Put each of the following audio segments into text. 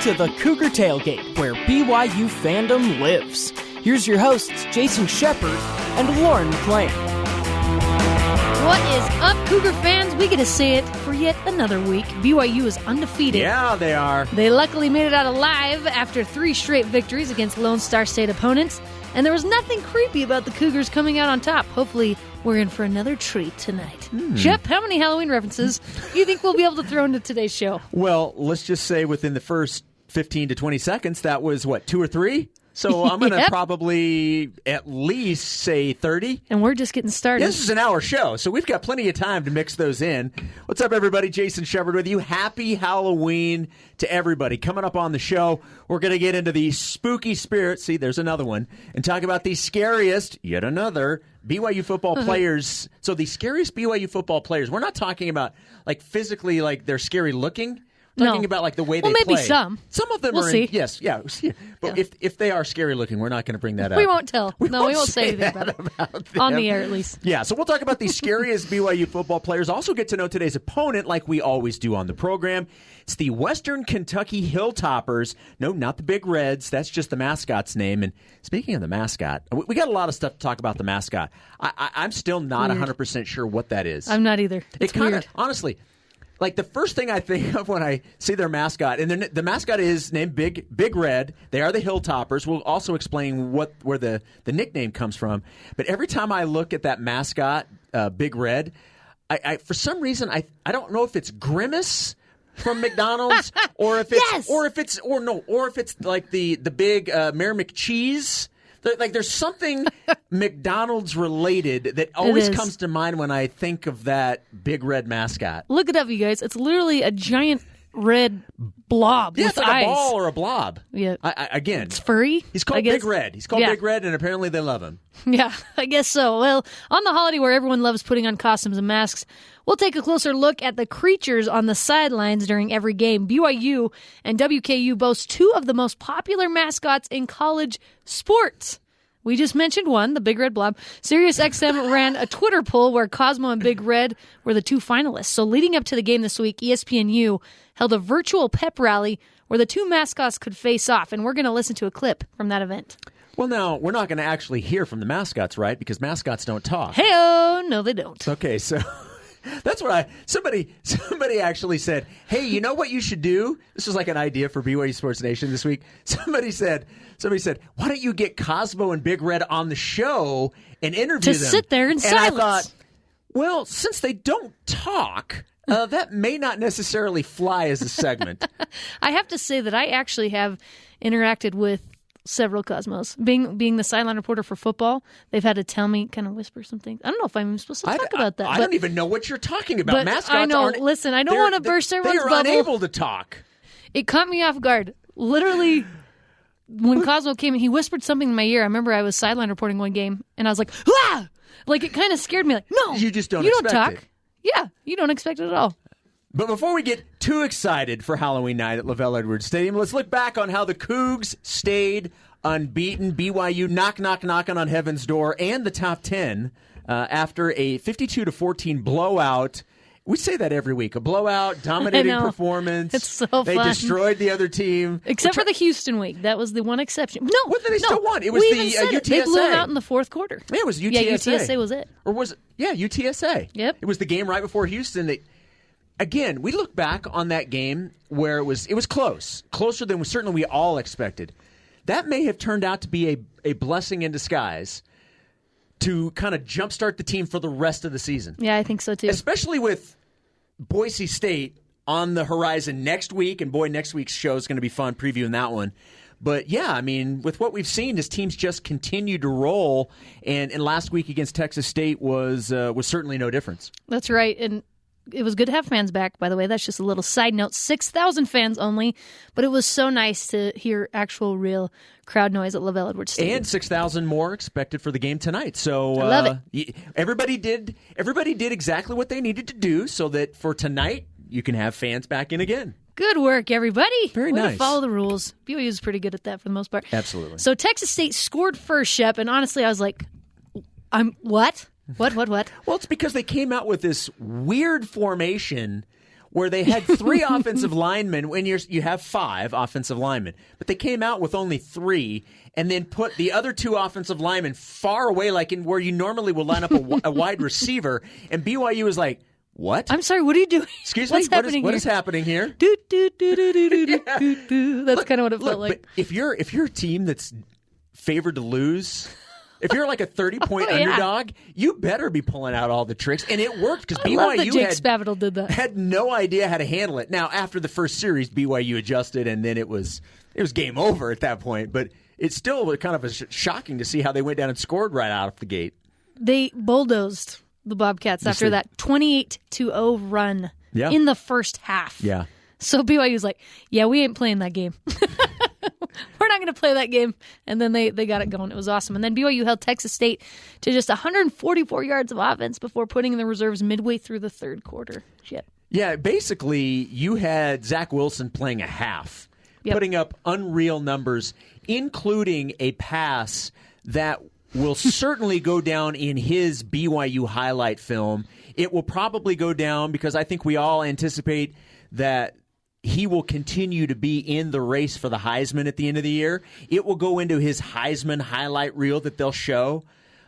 to the Cougar Tailgate, where BYU fandom lives. Here's your hosts, Jason Shepard and Lauren McLean. What is up, Cougar fans? We get to say it for yet another week. BYU is undefeated. Yeah, they are. They luckily made it out alive after 3 straight victories against Lone Star State opponents, and there was nothing creepy about the Cougars coming out on top. Hopefully, we're in for another treat tonight. Shep, how many Halloween references do you think we'll be able to throw into today's show? Well, let's just say within the first 15 to 20 seconds, that was, 2 or 3? So I'm going to probably at least say 30. And we're just getting started. This is an hour show, so we've got plenty of time to mix those in. What's up, everybody? Jason Shepard with you. Happy Halloween to everybody. Coming up on the show, we're going to get into the spooky spirit. See, there's another one. And talk about the scariest, yet another, BYU football players. So the scariest BYU football players, we're not talking about physically they're scary looking. Talking about the way they play. Well, maybe some. Some of them we'll are. See. Yes, yeah. But if they are scary looking, we're not going to bring that up. We won't tell. We won't say anything about it. Them. On the air, at least. Yeah, so we'll talk about the scariest BYU football players. Also get to know today's opponent like we always do on the program. It's the Western Kentucky Hilltoppers. No, not the Big Reds. That's just the mascot's name. And speaking of the mascot, we got a lot of stuff to talk about the mascot. I'm still not 100% sure what that is. I'm not either. It's weird. Honestly, the first thing I think of when I see their mascot, and the mascot is named Big Red. They are the Hilltoppers. We'll also explain where the nickname comes from. But every time I look at that mascot, Big Red, I for some reason I don't know if it's Grimace from McDonald's or if it's like the big Mayor McCheese. There's something McDonald's related that always comes to mind when I think of that Big Red mascot. Look it up, you guys. It's literally a giant red blob with it's like eyes. A ball or a blob. Yeah. Again. It's furry. He's called Big Red. He's called Big Red, and apparently they love him. Yeah, I guess so. Well, on the holiday where everyone loves putting on costumes and masks, we'll take a closer look at the creatures on the sidelines during every game. BYU and WKU boast 2 of the most popular mascots in college sports. We just mentioned one, the Big Red Blob. SiriusXM ran a Twitter poll where Cosmo and Big Red were the 2 finalists. So leading up to the game this week, ESPNU held a virtual pep rally where the 2 mascots could face off, and we're going to listen to a clip from that event. Well, now, we're not going to actually hear from the mascots, right? Because mascots don't talk. Hey-oh, no, they don't. Okay, so that's what somebody actually said, hey, you know what you should do? This was like an idea for BYU Sports Nation this week. Somebody said, why don't you get Cosmo and Big Red on the show and interview them? To sit there in silence. I thought, well, since they don't talk, that may not necessarily fly as a segment. I have to say that I actually have interacted with several Cosmos. Being the sideline reporter for football, they've had to tell me, kind of whisper some things. I don't know if I'm even supposed to talk about that. I don't even know what you're talking about. But mascots I know. aren't. Listen, I don't want to burst everyone's bubble. They're unable to talk. It caught me off guard. Literally, when Cosmo came in, he whispered something in my ear. I remember I was sideline reporting one game, and I was like, ah! It kind of scared me. No, you just don't. You expect don't talk. It. Yeah, you don't expect it at all. But before we get too excited for Halloween night at LaVell Edwards Stadium, let's look back on how the Cougs stayed unbeaten. BYU knocking on heaven's door and the top 10 after a 52-14 blowout. We say that every week. A blowout, dominating performance. It's so fun. They destroyed the other team. Except for the Houston week. That was the one exception. No. Well, they still won. It was the UTSA. They blew them out in the fourth quarter. Yeah, it was UTSA. Yeah, UTSA was it. Or was it? Yeah, UTSA. Yep. It was the game right before Houston. Again, we look back on that game where it was close. Closer than certainly we all expected. That may have turned out to be a blessing in disguise to kind of jumpstart the team for the rest of the season. Yeah, I think so too. Especially with Boise State on the horizon next week, and boy, next week's show is going to be fun previewing that one. But yeah, I mean, with what we've seen, his teams just continue to roll, and last week against Texas State was certainly no difference. That's right, and it was good to have fans back, by the way. That's just a little side note. 6,000 fans only, but it was so nice to hear actual, real crowd noise at LaVell Edwards Stadium. And 6,000 more expected for the game tonight. So I love it. Everybody did exactly what they needed to do so that for tonight you can have fans back in again. Good work, everybody. Very Way nice. to follow the rules. BYU is pretty good at that for the most part. Absolutely. So Texas State scored first, Shep, and honestly, I was like, what? What? Well, it's because they came out with this weird formation where they had 3 offensive linemen when you have 5 offensive linemen, but they came out with only 3 and then put the other 2 offensive linemen far away, like in where you normally would line up a wide receiver, and BYU was like, what? I'm sorry, what are you doing? Excuse What's me? happening What is happening here? Do, do, do, do, do, do, do, do. That's kind of what it felt like. But if you're a team that's favored to lose, if you're like a 30-point underdog, you better be pulling out all the tricks. And it worked because BYU Spavital did that. Had no idea how to handle it. Now, after the first series, BYU adjusted, and then it was game over at that point. But it's still kind of shocking to see how they went down and scored right out of the gate. They bulldozed the Bobcats after that 28-0 run in the first half. Yeah. So BYU's like, yeah, we ain't playing that game. We're not going to play that game. And then they got it going. It was awesome. And then BYU held Texas State to just 144 yards of offense before putting in the reserves midway through the third quarter. Shit. Yeah, basically, you had Zach Wilson playing a half, putting up unreal numbers, including a pass that will certainly go down in his BYU highlight film. It will probably go down because I think we all anticipate that he will continue to be in the race for the Heisman at the end of the year. It will go into his Heisman highlight reel that they'll show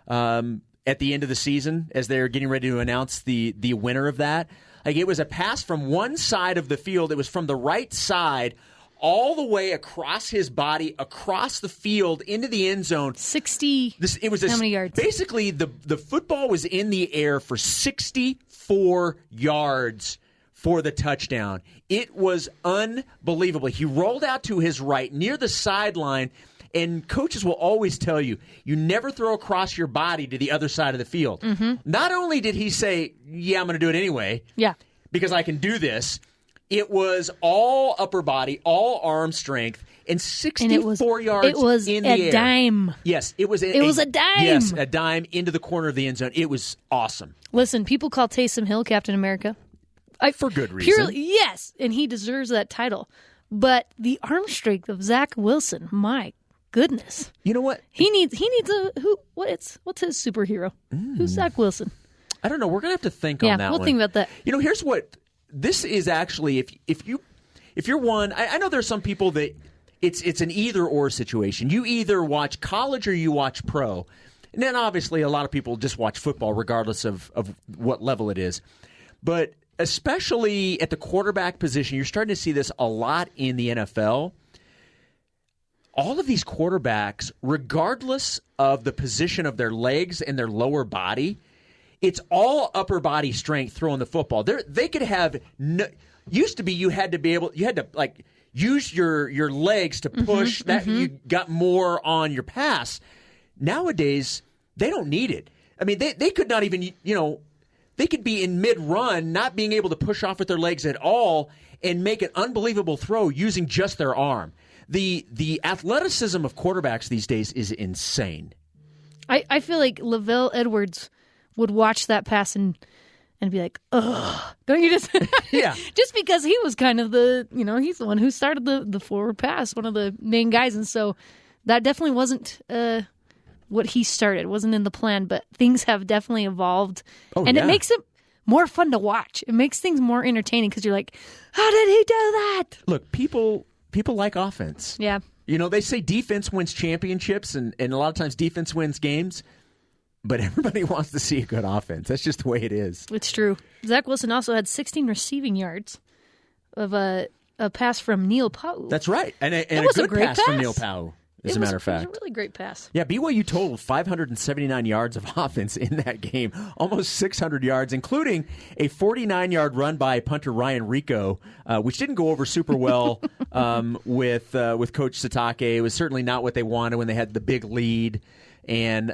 at the end of the season as they're getting ready to announce the winner of that. Like, it was a pass from one side of the field. It was from the right side all the way across his body, across the field, into the end zone. 60. How many yards? Basically, the football was in the air for 64 yards for the touchdown. It was unbelievable. He rolled out to his right near the sideline, and coaches will always tell you, you never throw across your body to the other side of the field. Mm-hmm. Not only did he say, yeah, I'm going to do it anyway, because I can do this, it was all upper body, all arm strength, and 64 yards in the air. It was a dime. Yes, it was a dime. Yes, a dime into the corner of the end zone. It was awesome. Listen, people call Taysom Hill Captain America. For good reason. Yes, and he deserves that title. But the arm strength of Zach Wilson, my goodness. You know what? He needs what's his superhero? Who's Zach Wilson? I don't know. We're going to have to think on that one. Yeah, we'll think about that. You know, here's what this is actually. If you're one, I know there's some people that it's an either or situation. You either watch college or you watch pro. And then obviously a lot of people just watch football regardless of what level it is. But especially at the quarterback position, you're starting to see this a lot in the NFL. All of these quarterbacks, regardless of the position of their legs and their lower body, it's all upper body strength throwing the football. They could have used to be you had to like use your legs to push that you got more on your pass. Nowadays, they don't need it. I mean, they could not even, they could be in mid-run, not being able to push off with their legs at all and make an unbelievable throw using just their arm. The athleticism of quarterbacks these days is insane. I feel like Lavelle Edwards would watch that pass and be like, ugh. Don't you just? Yeah. Just because he was kind of he's the one who started the forward pass, one of the main guys. And so that definitely wasn't what he started. It wasn't in the plan, but things have definitely evolved. It makes it more fun to watch. It makes things more entertaining because you're like, how did he do that? Look, people like offense. Yeah. They say defense wins championships, and a lot of times defense wins games, but everybody wants to see a good offense. That's just the way it is. It's true. Zach Wilson also had 16 receiving yards of a pass from Neil Pau. That's right. And a good pass from Neil Pau. As a matter of fact. It was a really great pass. Yeah, BYU totaled 579 yards of offense in that game, almost 600 yards, including a 49-yard run by punter Ryan Rico, which didn't go over super well with Coach Satake. It was certainly not what they wanted when they had the big lead. And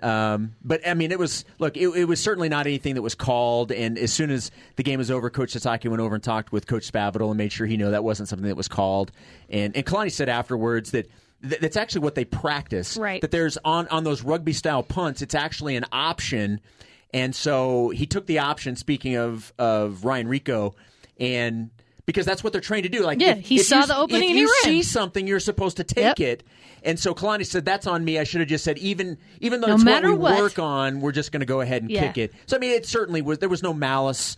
but I mean, it was certainly not anything that was called. And as soon as the game was over, Coach Satake went over and talked with Coach Spavital and made sure he knew that wasn't something that was called. And Kalani said afterwards that that's actually what they practice. Right. That there's on those rugby style punts, it's actually an option. And so he took the option. Speaking of Ryan Rico, and because that's what they're trained to do. Like, he saw the opening and he ran. If you see something, you're supposed to take it. And so Kalani said, "That's on me. I should have just said, even though it's what we work on, we're just going to go ahead and kick it." So I mean, it certainly was. There was no malice.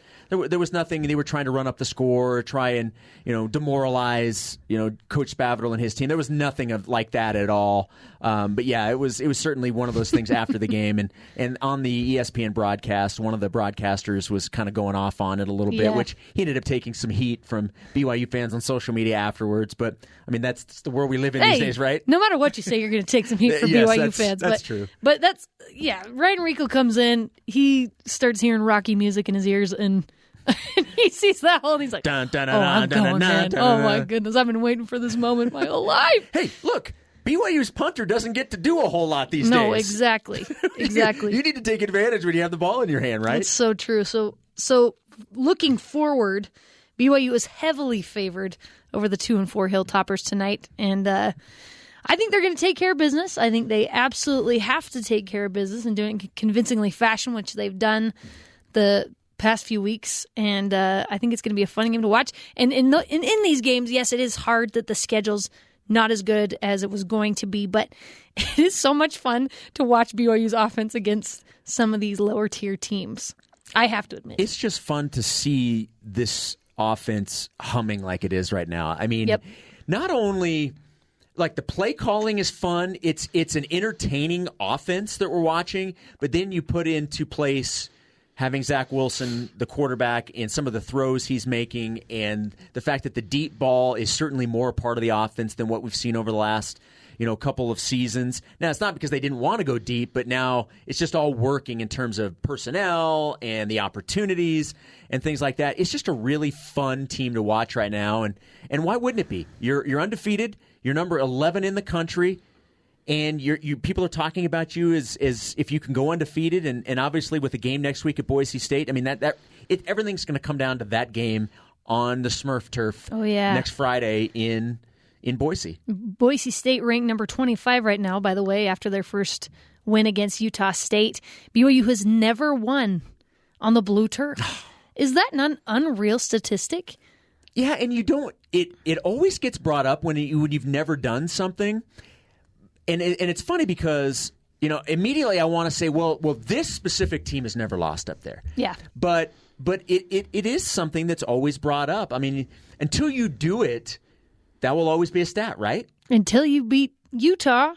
There was nothing. They were trying to run up the score, try and demoralize Coach Spavital and his team. There was nothing like that at all. But yeah, it was certainly one of those things after the game, and on the ESPN broadcast, one of the broadcasters was kind of going off on it a little bit, which he ended up taking some heat from BYU fans on social media afterwards. But I mean, that's the world we live in these days, right? No matter what you say, you're going to take some heat from BYU fans. That's true. But Ryan Rico comes in, he starts hearing Rocky music in his ears, and he sees that hole, and he's like, dun, dun, "Oh, I'm dun, going, dun, man! dun, Oh dun, my dun. goodness, I've been waiting for this moment my whole life." Hey, look. BYU's punter doesn't get to do a whole lot these days. No, exactly. You need to take advantage when you have the ball in your hand, right? It's so true. So looking forward, BYU is heavily favored over the 2-4 Hilltoppers tonight, and I think they're going to take care of business. I think they absolutely have to take care of business and do it in convincingly fashion, which they've done the past few weeks, and I think it's going to be a fun game to watch. And in these games, yes, it is hard that the schedule's not as good as it was going to be, but it is so much fun to watch BYU's offense against some of these lower tier teams. I have to admit. It's just fun to see this offense humming like it is right now. I mean, not only like the play calling is fun, it's an entertaining offense that we're watching, but then you put into place having Zach Wilson, the quarterback, and some of the throws he's making, and the fact that the deep ball is certainly more a part of the offense than what we've seen over the last couple of seasons. Now, it's not because they didn't want to go deep, but now it's just all working in terms of personnel and the opportunities and things like that. It's just a really fun team to watch right now, and why wouldn't it be? You're undefeated. You're number 11 in the country. And people are talking about you as if you can go undefeated, and obviously with the game next week at Boise State, I mean everything's going to come down to that game on the Smurf turf next Friday in Boise. Boise State ranked number 25 right now, by the way, after their first win against Utah State. BYU has never won on the blue turf. Is that an unreal statistic? Yeah, and you don't. It always gets brought up when you've never done something. And it's funny because, immediately I want to say, well, this specific team has never lost up there. Yeah. But it is something that's always brought up. I mean, until you do it, that will always be a stat, right? Until you beat Utah,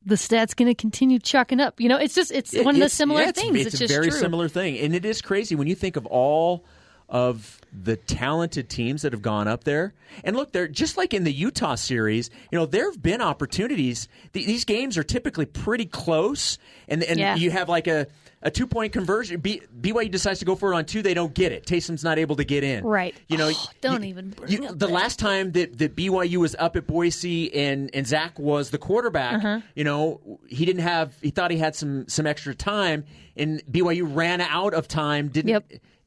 the stat's going to continue chucking up. It's one of the similar things. It's just a very true. similar thing. And it is crazy when you think of all of the talented teams that have gone up there. And look, they're just like in the Utah series, there have been opportunities. These games are typically pretty close, and you have like a 2-point conversion. BYU decides to go for it on 2, they don't get it. Taysom's not able to get in. Right. Don't even bring up the that. last time that BYU was up at Boise and Zach was the quarterback, he thought he had some extra time, and BYU ran out of time,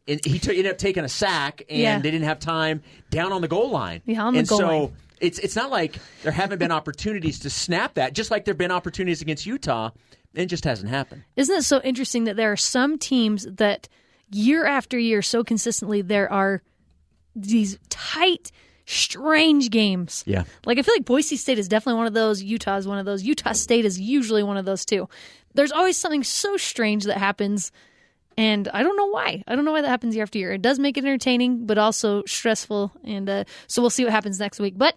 and he ended up taking a sack, and they didn't have time down on the goal line. Yeah, on the goal line. It's not like there haven't been opportunities to snap that, just like there have been opportunities against Utah. It just hasn't happened. Isn't it so interesting that there are some teams that year after year, so consistently, there are these tight, strange games. Yeah. Like, I feel like Boise State is definitely one of those. Utah is one of those. Utah State is usually one of those, too. There's always something so strange that happens. And I don't know why. I don't know why that happens year after year. It does make it entertaining, but also stressful. And so we'll see what happens next week. But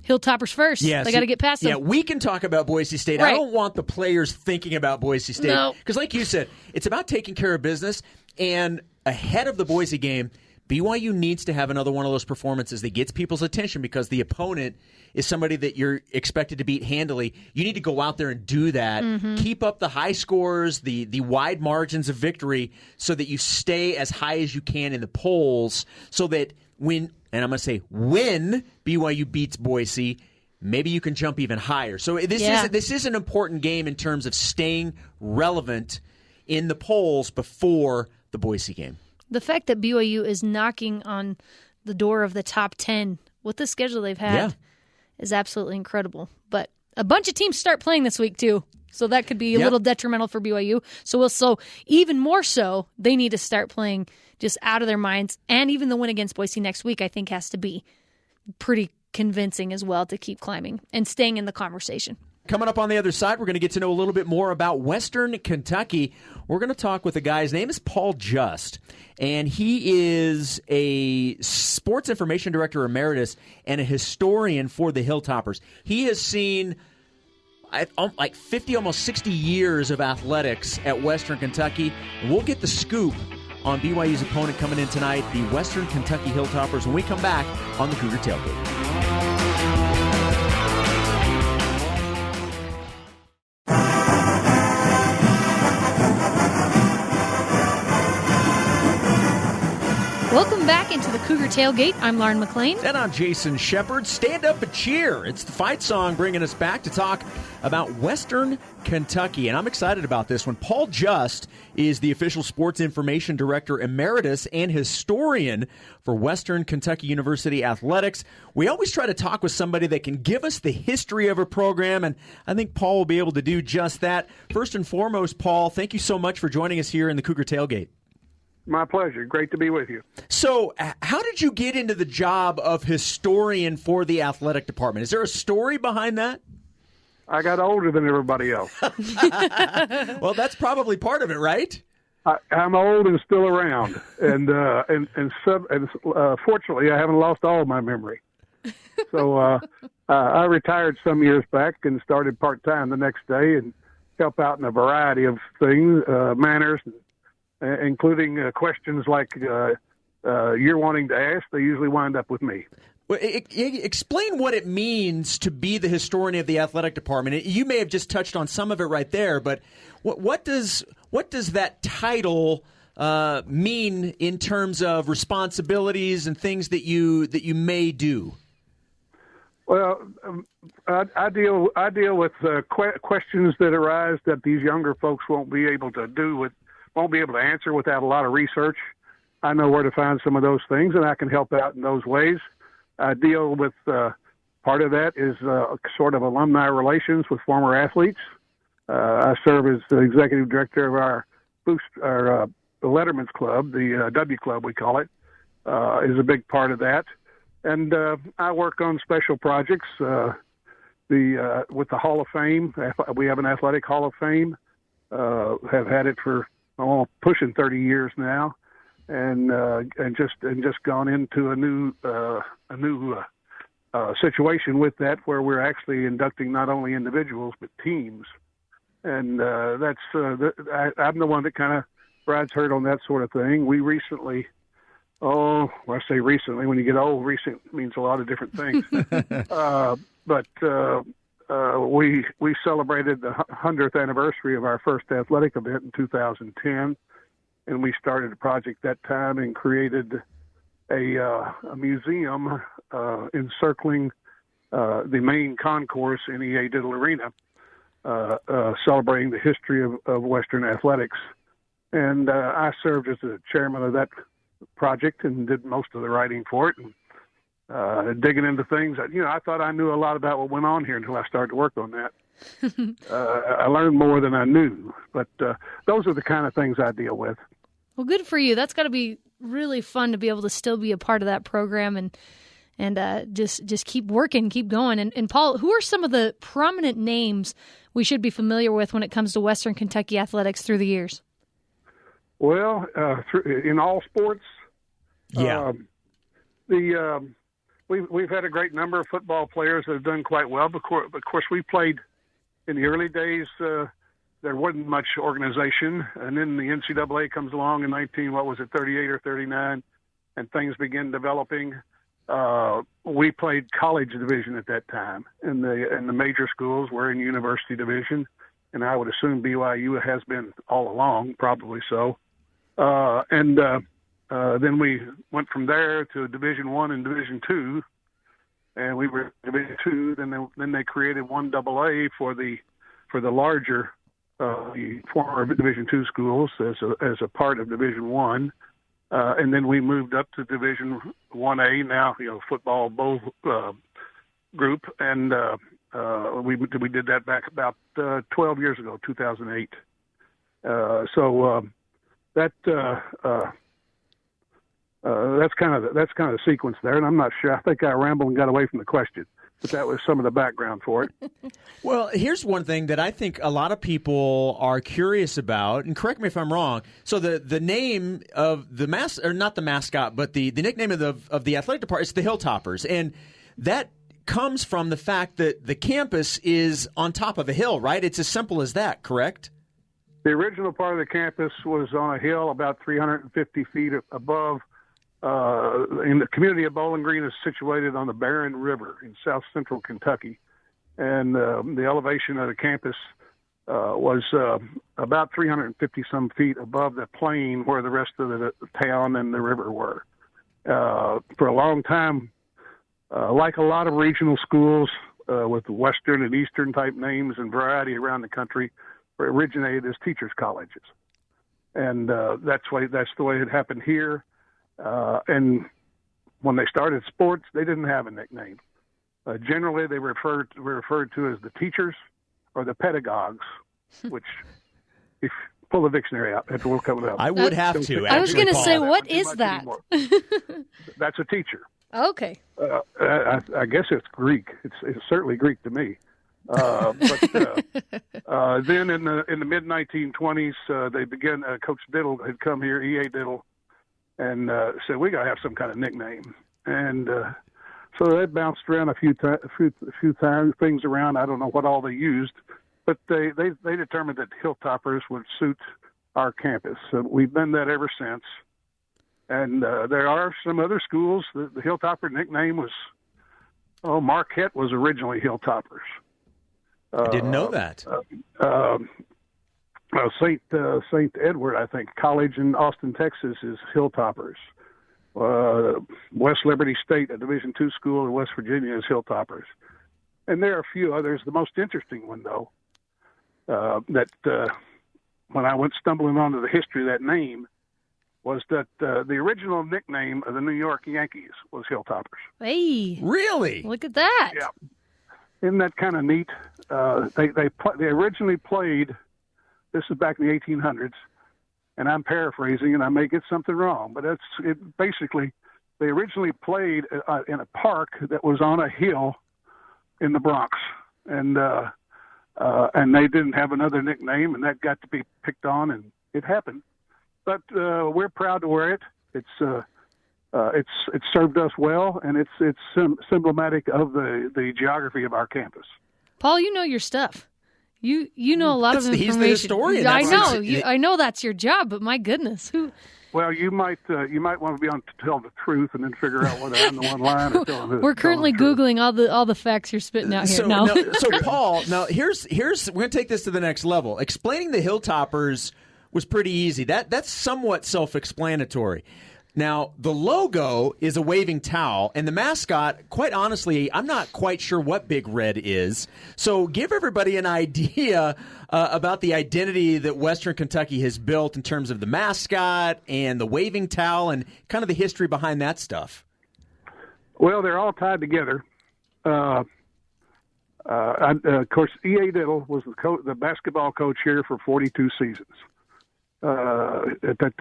Hilltoppers first. Yes. They got to get past them. Yeah, we can talk about Boise State. Right. I don't want the players thinking about Boise State. No. Because like you said, it's about taking care of business. And ahead of the Boise game, BYU needs to have another one of those performances that gets people's attention because the opponent is somebody that you're expected to beat handily. You need to go out there and do that. Mm-hmm. Keep up the high scores, the wide margins of victory so that you stay as high as you can in the polls so that when BYU beats Boise, maybe you can jump even higher. So this is an important game in terms of staying relevant in the polls before the Boise game. The fact that BYU is knocking on the door of the top 10 with the schedule they've had is absolutely incredible. But a bunch of teams start playing this week, too. So that could be a little detrimental for BYU. So even more so, they need to start playing just out of their minds. And even the win against Boise next week, I think, has to be pretty convincing as well to keep climbing and staying in the conversation. Coming up on the other side, we're going to get to know a little bit more about Western Kentucky. We're going to talk with a guy. His name is Paul Just, and he is a sports information director emeritus and a historian for the Hilltoppers. He has seen like 50, almost 60 years of athletics at Western Kentucky. And we'll get the scoop on BYU's opponent coming in tonight, the Western Kentucky Hilltoppers, when we come back on the Cougar Tailgate. Welcome back into the Cougar Tailgate. I'm Lauren McLean. And I'm Jason Shepard. Stand up and cheer. It's the fight song bringing us back to talk about Western Kentucky. And I'm excited about this one. Paul Just is the official sports information director emeritus and historian for Western Kentucky University Athletics. We always try to talk with somebody that can give us the history of a program, and I think Paul will be able to do just that. First and foremost, Paul, thank you so much for joining us here in the Cougar Tailgate. My pleasure. Great to be with you. So, how did you get into the job of historian for the athletic department? Is there a story behind that? I got older than everybody else. Well, that's probably part of it, right? I'm old and still around, and fortunately, I haven't lost all of my memory. So, I retired some years back and started part time the next day, and help out in a variety of things, manners. Including questions like you're wanting to ask, they usually wind up with me. Well, explain what it means to be the historian of the athletic department. You may have just touched on some of it right there, but what does that title mean in terms of responsibilities and things that you may do? Well, I deal with questions that arise that these younger folks won't be able to answer without a lot of research. I know where to find some of those things, and I can help out in those ways. I deal with part of that is sort of alumni relations with former athletes. I serve as the executive director of our Letterman's Club, the W Club we call it, is a big part of that. And I work on special projects with the Hall of Fame. We have an athletic Hall of Fame. Have had it for pushing 30 years now, and just gone into a new situation with that, where we're actually inducting not only individuals but teams, and I'm the one that kind of rides herd on that sort of thing. We recently, I say recently. When you get old, recent means a lot of different things, but. We celebrated the 100th anniversary of our first athletic event in 2010, and we started a project that time and created a museum encircling the main concourse in EA Diddle Arena, celebrating the history of Western athletics. And I served as the chairman of that project and did most of the writing for it. And, digging into things. I thought I knew a lot about what went on here until I started to work on that. I learned more than I knew, but those are the kind of things I deal with. Well, good for you. That's got to be really fun to be able to still be a part of that program and just keep working, keep going. And Paul, who are some of the prominent names we should be familiar with when it comes to Western Kentucky athletics through the years? Well, in all sports, We've had a great number of football players that have done quite well. Of course, we played in the early days. There wasn't much organization, and then the NCAA comes along in 38 or 39, and things begin developing. We played college division at that time, and the major schools were in university division, and I would assume BYU has been all along, probably so. Then we went from there to Division I and Division II, and we were Division II. Then they created 1AA for the larger former Division II schools as a part of Division I, and then we moved up to Division 1A. Now football bowl group, and we did that back about 12 years ago, 2008. That's kind of the sequence there, and I'm not sure. I think I rambled and got away from the question. But that was some of the background for it. Well, here's one thing that I think a lot of people are curious about, and correct me if I'm wrong. So the name of the not the mascot, but the nickname of the athletic department is the Hilltoppers, and that comes from the fact that the campus is on top of a hill, right? It's as simple as that, correct? The original part of the campus was on a hill about 350 feet above. In the community of Bowling Green is situated on the Barron River in south central Kentucky. And the elevation of the campus was about 350 some feet above the plain where the rest of the town and the river were. For a long time, like a lot of regional schools with Western and Eastern type names and variety around the country, originated as teachers' colleges. And that's the way it happened here. And when they started sports, they didn't have a nickname. Generally, they were referred to as the teachers or the pedagogues, which, if pull the dictionary out, we'll come up. I would have to. I was going to say, what is that? That's a teacher. Okay. I guess it's Greek. It's certainly Greek to me. But then in the mid 1920s, they began. Coach Diddle had come here, E.A. Diddle, and said we got to have some kind of nickname. And so they bounced around a few times, things around. I don't know what all they used, but they determined that Hilltoppers would suit our campus. So we've been that ever since. And there are some other schools. The Hilltopper nickname was, Marquette was originally Hilltoppers. I didn't know that. St. Edward, I think, college in Austin, Texas, is Hilltoppers. West Liberty State, a Division II school in West Virginia, is Hilltoppers. And there are a few others. The most interesting one, though, that when I went stumbling onto the history of that name, was that the original nickname of the New York Yankees was Hilltoppers. Hey. Really? Look at that. Yeah. Isn't that kind of neat? They originally played, this is back in the 1800s, and I'm paraphrasing, and I may get something wrong, but basically, they originally played in a park that was on a hill in the Bronx, and they didn't have another nickname, and that got to be picked on, and it happened. But we're proud to wear it. It's served us well, and it's symptomatic of the geography of our campus. Paul, you know your stuff. You know a lot of information. He's the historian. I know. I know that's your job, but my goodness, Well, you might want to be on to tell the truth and then figure out whether I'm the one lying or telling the truth. We're currently Googling all the facts you're spitting out here. So Paul, now here's we're going to take this to the next level. Explaining the Hilltoppers was pretty easy. That's somewhat self-explanatory. Now, the logo is a waving towel, and the mascot, quite honestly, I'm not quite sure what Big Red is. So give everybody an idea about the identity that Western Kentucky has built in terms of the mascot and the waving towel and kind of the history behind that stuff. Well, they're all tied together. Of course, E.A. Diddle was the basketball coach here for 42 seasons. At the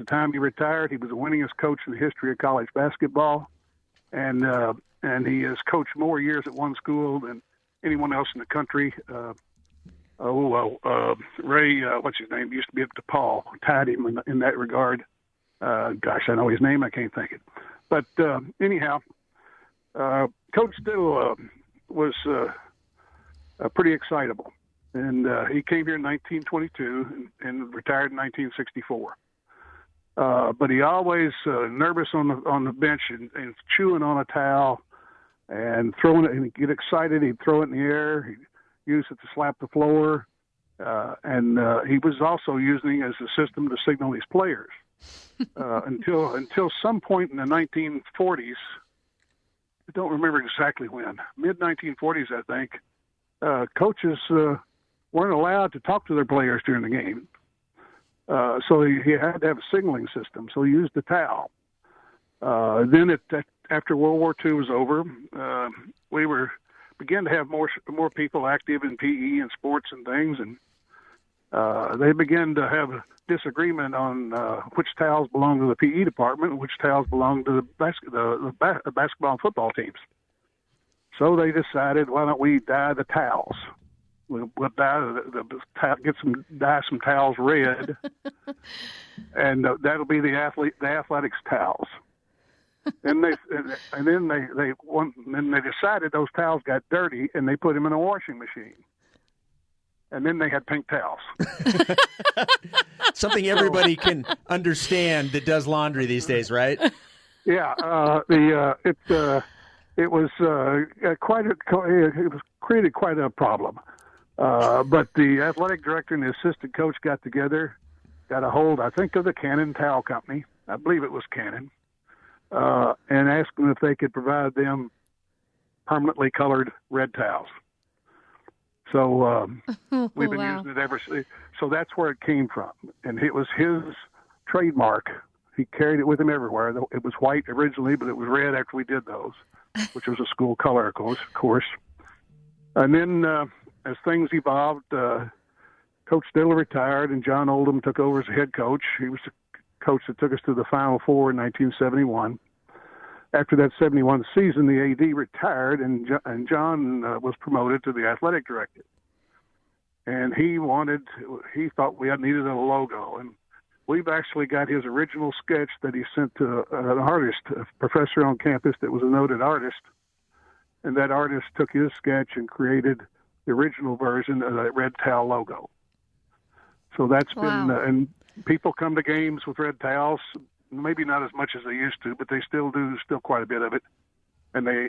time he retired, he was the winningest coach in the history of college basketball, and he has coached more years at one school than anyone else in the country. Ray, what's his name? Used to be at DePaul, tied him in that regard. Gosh, I know his name, I can't think it. But anyhow, Coach Diddle was pretty excitable. And he came here in 1922 and retired in 1964. But he always nervous on the bench and chewing on a towel and throwing it. And he'd get excited. He'd throw it in the air. He'd use it to slap the floor. And he was also using it as a system to signal his players until some point in the 1940s. I don't remember exactly when. Mid 1940s, I think. Coaches weren't allowed to talk to their players during the game. So he had to have a signaling system, so he used the towel. Then after World War II was over, we began to have more people active in PE and sports and things, and they began to have a disagreement on which towels belonged to the PE department and which towels belonged to the basketball and football teams. So they decided, why don't we dye the towels? We'll dye dye some towels red, and that'll be the athletics towels. And then they decided those towels got dirty, and they put them in a washing machine. And then they had pink towels. Something everybody can understand that does laundry these days, right? Yeah, it was created quite a problem. But the athletic director and the assistant coach got together, got a hold, I think, of the Cannon Towel Company. I believe it was Cannon, and asked them if they could provide them permanently colored red towels. So we've been using it ever since. So that's where it came from, and it was his trademark. He carried it with him everywhere. It was white originally, but it was red after we did those, which was a school color, of course. And then as things evolved, Coach Diddle retired, and John Oldham took over as the head coach. He was the coach that took us to the Final Four in 1971. After that 71 season, the AD retired, and John was promoted to the athletic director. And he thought we needed a logo. And we've actually got his original sketch that he sent to an artist, a professor on campus that was a noted artist. And that artist took his sketch and created the original version of that red towel logo. So that's been, and people come to games with red towels. Maybe not as much as they used to, but they still do quite a bit of it. And they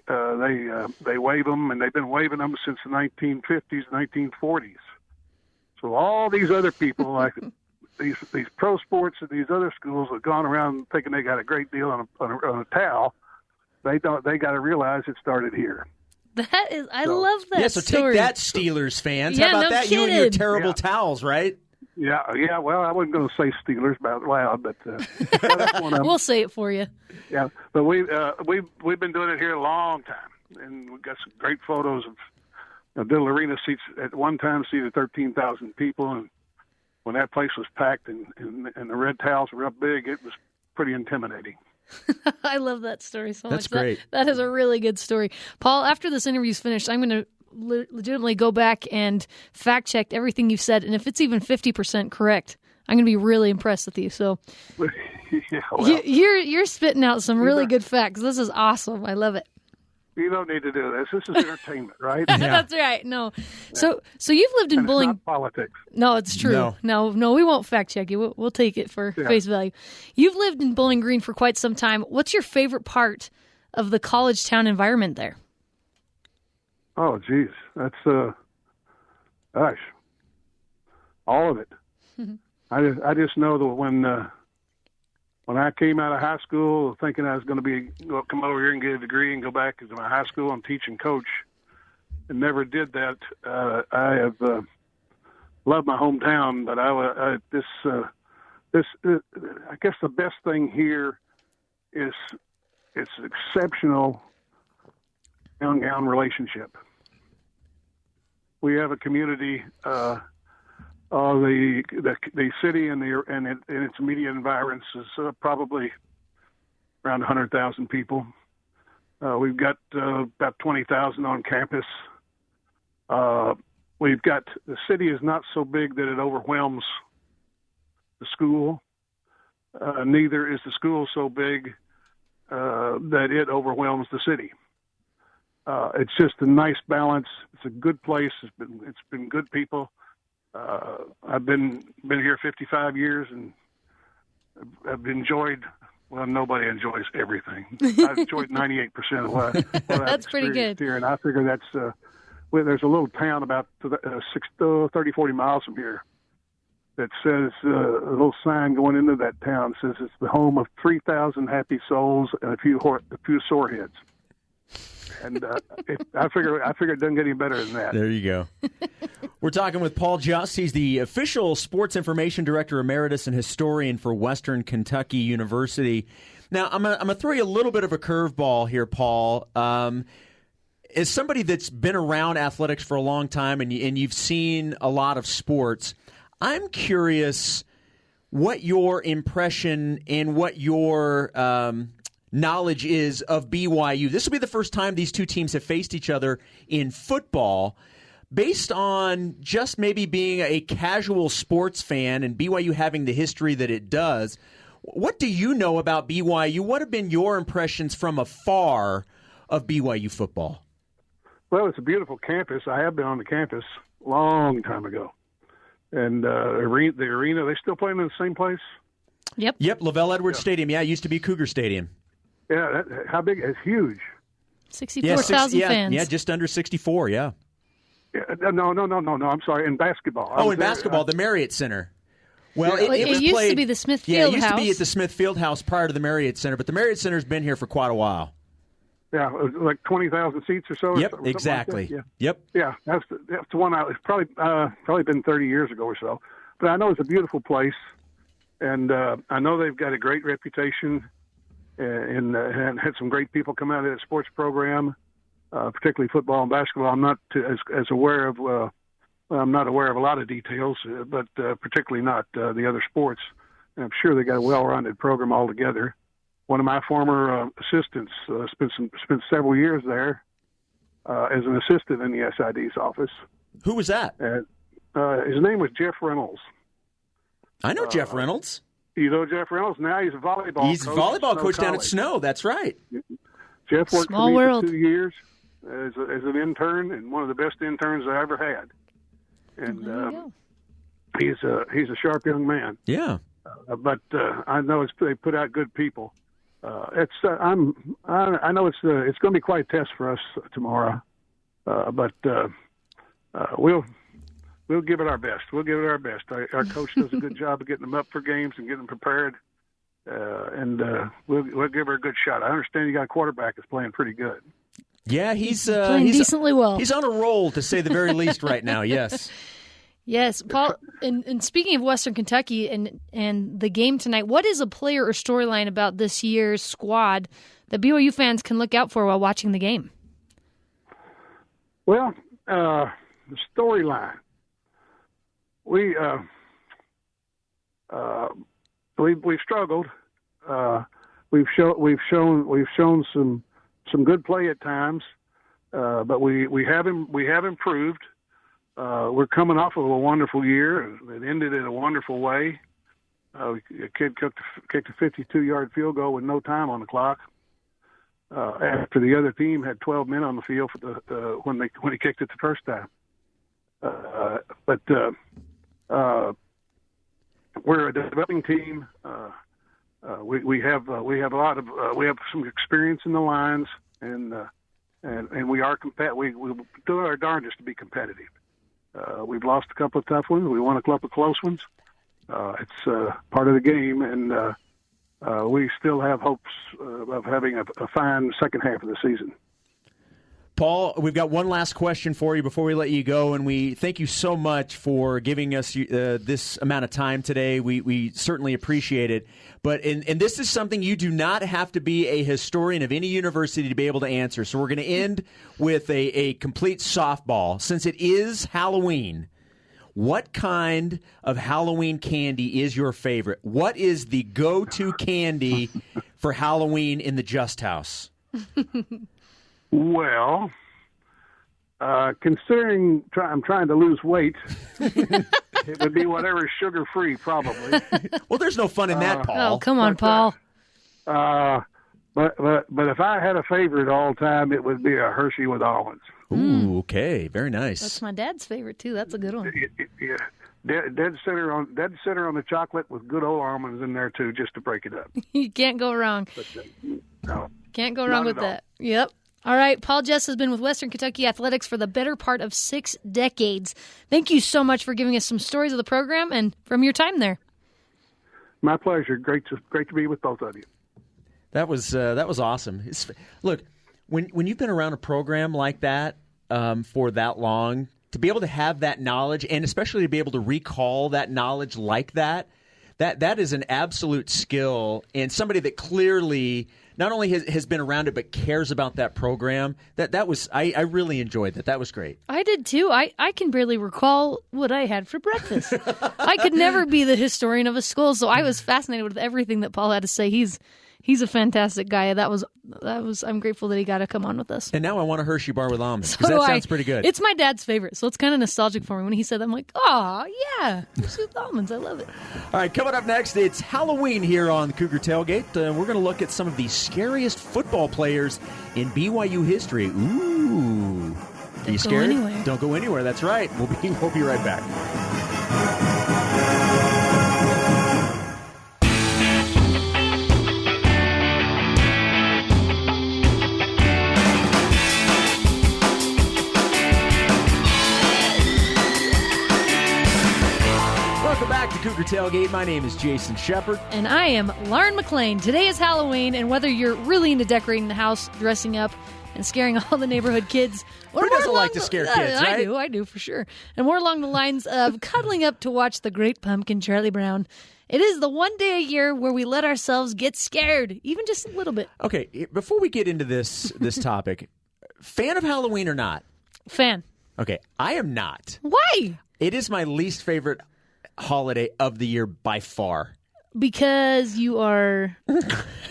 wave them, and they've been waving them since the 1950s, 1940s. So all these other people, like these pro sports and these other schools, have gone around thinking they got a great deal on a towel. They don't. They got to realize it started here. That is, I love that. Yeah, so story. take that, Steelers fans. Yeah, how about no that? kidding. You and your terrible towels, right? Yeah. Well, I wasn't going to say Steelers out loud, but that's one of them. We'll say it for you. Yeah, but we've been doing it here a long time, and we've got some great photos of Diddle Arena seats at one time seated 13,000 people, and when that place was packed and the red towels were up big, it was pretty intimidating. I love that story so much. That's great. That is a really good story. Paul, after this interview's finished, I'm going to legitimately go back and fact check everything you've said, and if it's even 50% correct, I'm going to be really impressed with you. So yeah, well, you're spitting out some really good facts. This is awesome. I love it. You don't need to do this. This is entertainment, right? That's right. No. So you've lived in Bowling. It's not politics. No, it's true. No, we won't fact check you. We'll take it for face value. You've lived in Bowling Green for quite some time. What's your favorite part of the college town environment there? Oh, geez. That's, gosh, all of it. I just know that when I came out of high school thinking I was going to come over here and get a degree and go back to my high school and teach and coach, and never did that. I have loved my hometown, but I guess the best thing here is it's exceptional young relationship. We have a community. The city and its immediate environs is probably around 100,000 people. We've got about 20,000 on campus. We've got, the city is not so big that it overwhelms the school. Neither is the school so big that it overwhelms the city. It's just a nice balance. It's a good place. It's been good people. I've been here 55 years, and I've enjoyed. Well, nobody enjoys everything. I've enjoyed 98% of what That's I've pretty good. here, and I figure that's. There's a little town about 30, 40 miles from here that says a little sign going into that town says it's the home of 3,000 happy souls and a few sore heads. And I figure it doesn't get any better than that. There you go. We're talking with Paul Just. He's the official sports information director emeritus and historian for Western Kentucky University. Now, I'm gonna throw you a little bit of a curveball here, Paul. As somebody that's been around athletics for a long time and you've seen a lot of sports, I'm curious what your impression and what your knowledge is of BYU. This will be the first time these two teams have faced each other in football. Based on just maybe being a casual sports fan and BYU having the history that it does, what do you know about BYU? What have been your impressions from afar of BYU football? Well, it's a beautiful campus. I have been on the campus a long time ago. And the arena, they still playing in the same place? Yep. Lavelle Edwards Stadium. Yeah, it used to be Cougar Stadium. Yeah, how big? It's huge. 64,000 fans. Yeah, just under 64, yeah. No, I'm sorry. In basketball. In basketball, the Marriott Center. Well, it used to be the Smith Field House. Yeah, it used to be House. at the Smith Field House prior to the Marriott Center, but the Marriott Center's been here for quite a while. Yeah, it was like 20,000 seats or so. Yep, exactly. Like Yep. Yeah, that's the one. It's probably been 30 years ago or so. But I know it's a beautiful place, and I know they've got a great reputation, and had some great people come out of that sports program. Particularly football and basketball. I'm not as aware of. I'm not aware of a lot of details, but particularly not the other sports. And I'm sure they got a well-rounded program altogether. One of my former assistants spent several years there as an assistant in the SID's office. Who was that? His name was Jeff Reynolds. I know Jeff Reynolds. You know Jeff Reynolds? Now he's a volleyball coach. He's a volleyball coach down at Snow. That's right. Jeff worked Small for me world. for 2 years as an intern, and one of the best interns I ever had. And he's a sharp young man. Yeah. But I know they put out good people. I know it's going to be quite a test for us tomorrow. But we'll give it our best. We'll give it our best. Our coach does a good job of getting them up for games and getting them prepared. And we'll give her a good shot. I understand you got a quarterback that's playing pretty good. Yeah, he's playing decently well. He's on a roll, to say the very least, right now. Yes. Yes, Paul. And speaking of Western Kentucky and the game tonight, what is a player or storyline about this year's squad that BYU fans can look out for while watching the game? Well, the storyline. We've struggled. We've shown some good play at times, but we have improved. We're coming off of a wonderful year. It ended in a wonderful way. A kid kicked a 52-yard field goal with no time on the clock. After the other team had 12 men on the field for when he kicked it the first time. But we're a developing team. We have some experience in the lines, and we are we do our darndest to be competitive. We've lost a couple of tough ones. We won a couple of close ones. It's part of the game, and we still have hopes of having a fine second half of the season. Paul, we've got one last question for you before we let you go, and we thank you so much for giving us this amount of time today. We certainly appreciate it. But and this is something you do not have to be a historian of any university to be able to answer. So we're going to end with a complete softball. Since it is Halloween, what kind of Halloween candy is your favorite? What is the go-to candy for Halloween in the Just House? Well, considering I'm trying to lose weight, it would be whatever's sugar-free, probably. Well, there's no fun in that, Paul. Oh, come on, Paul. But if I had a favorite all time, it would be a Hershey with almonds. Ooh, okay, very nice. That's my dad's favorite too. That's a good one. Yeah, dead center on the chocolate with good old almonds in there too, just to break it up. You can't go wrong. No, Can't go wrong with that. Yep. All right, Paul Jess has been with Western Kentucky Athletics for the better part of 6 decades. Thank you so much for giving us some stories of the program and from your time there. My pleasure. Great to be with both of you. That was awesome. Look, when you've been around a program like that for that long, to be able to have that knowledge, and especially to be able to recall that knowledge like that is an absolute skill, and somebody that clearly not only has been around it but cares about that program. That was I really enjoyed that. That was great. I did too. I can barely recall what I had for breakfast. I could never be the historian of a school, so I was fascinated with everything that Paul had to say. He's He's a fantastic guy. That was. I'm grateful that he got to come on with us. And now I want a Hershey bar with almonds, So because that do I. sounds pretty good. It's my dad's favorite, so it's kind of nostalgic for me. When he said that, I'm like, oh, yeah, Hershey with almonds. I love it. All right, coming up next, it's Halloween here on the Cougar Tailgate. We're going to look at some of the scariest football players in BYU history. Ooh. Are you scared? Don't go anywhere. That's right. We'll be right back. Welcome back to Cougar Tailgate. My name is Jason Shepard. And I am Lauren McLean. Today is Halloween, and whether you're really into decorating the house, dressing up, and scaring all the neighborhood kids, or who doesn't like to scare kids, right? I do, for sure. And more along the lines of cuddling up to watch The Great Pumpkin, Charlie Brown. It is the one day a year where we let ourselves get scared, even just a little bit. Okay, before we get into this topic, fan of Halloween or not? Fan. Okay, I am not. Why? It is my least favorite holiday of the year by far. Because you are